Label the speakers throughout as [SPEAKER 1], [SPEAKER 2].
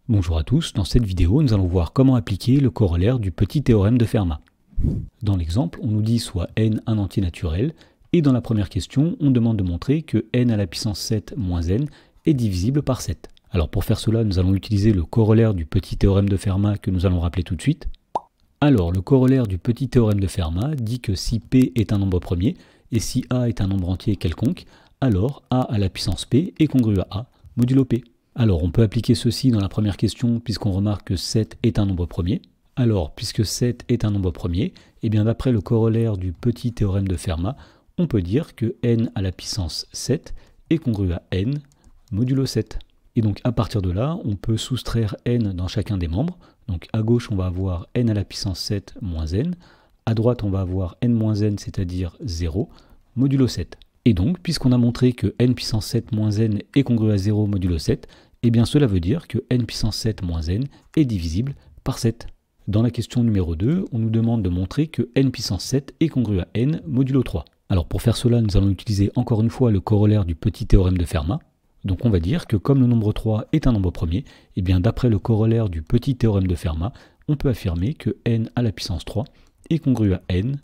[SPEAKER 1] Bonjour à tous, dans cette vidéo nous allons voir comment appliquer le corollaire du petit théorème de Fermat. Dans l'exemple, on nous dit soit n un entier naturel, et dans la première question, on demande de montrer que n à la puissance 7 moins n est divisible par 7. Alors pour faire cela, nous allons utiliser le corollaire du petit théorème de Fermat que nous allons rappeler tout de suite. Alors le corollaire du petit théorème de Fermat dit que si p est un nombre premier, et si a est un nombre entier quelconque, alors a à la puissance p est congru à a modulo p. Alors on peut appliquer ceci dans la première question puisqu'on remarque que 7 est un nombre premier. Alors puisque 7 est un nombre premier, et bien d'après le corollaire du petit théorème de Fermat, on peut dire que n à la puissance 7 est congru à n modulo 7. Et donc à partir de là, on peut soustraire n dans chacun des membres. Donc à gauche on va avoir n à la puissance 7 moins n, à droite on va avoir n moins n, c'est-à-dire 0, modulo 7. Et donc, puisqu'on a montré que n puissance 7 moins n est congru à 0 modulo 7, eh bien cela veut dire que n puissance 7 moins n est divisible par 7. Dans la question numéro 2, on nous demande de montrer que n puissance 7 est congru à n modulo 3. Alors pour faire cela, nous allons utiliser encore une fois le corollaire du petit théorème de Fermat. Donc on va dire que comme le nombre 3 est un nombre premier, eh bien d'après le corollaire du petit théorème de Fermat, on peut affirmer que n à la puissance 3 est congru à n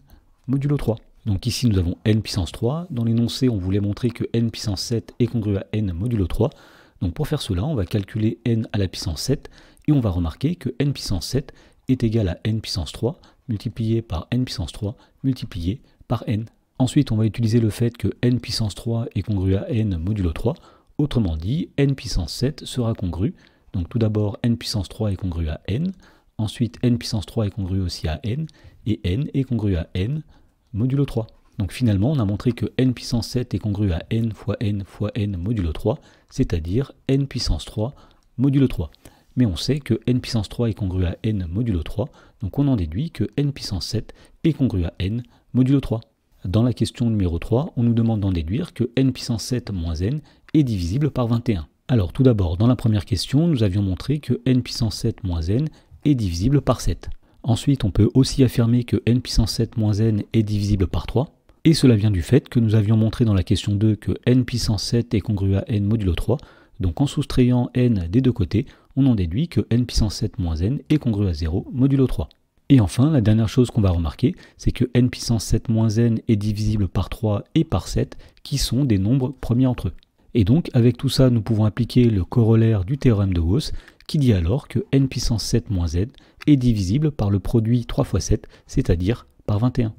[SPEAKER 1] modulo 3. Donc ici nous avons n puissance 3, dans l'énoncé on voulait montrer que n puissance 7 est congru à n modulo 3, donc pour faire cela on va calculer n à la puissance 7, et on va remarquer que n puissance 7 est égal à n puissance 3 multiplié par n puissance 3 multiplié par n. Ensuite on va utiliser le fait que n puissance 3 est congru à n modulo 3, autrement dit n puissance 7 sera congru, donc tout d'abord n puissance 3 est congru à n, ensuite n puissance 3 est congru aussi à n, et n est congru à n modulo 3. Donc finalement, on a montré que n puissance 7 est congru à n fois n fois n modulo 3, c'est-à-dire n puissance 3 modulo 3. Mais on sait que n puissance 3 est congru à n modulo 3, donc on en déduit que n puissance 7 est congru à n modulo 3. Dans la question numéro 3, on nous demande d'en déduire que n puissance 7 moins n est divisible par 21. Alors tout d'abord, dans la première question, nous avions montré que n puissance 7 moins n est divisible par 7. Ensuite, on peut aussi affirmer que n puissance 7 moins n est divisible par 3. Et cela vient du fait que nous avions montré dans la question 2 que n puissance 7 est congru à n modulo 3. Donc en soustrayant n des deux côtés, on en déduit que n puissance 7 moins n est congru à 0 modulo 3. Et enfin, la dernière chose qu'on va remarquer, c'est que n puissance 7 moins n est divisible par 3 et par 7, qui sont des nombres premiers entre eux. Et donc, avec tout ça, nous pouvons appliquer le corollaire du théorème de Gauss, qui dit alors que n puissance 7 moins n est divisible par le produit 3 fois 7, c'est-à-dire par 21.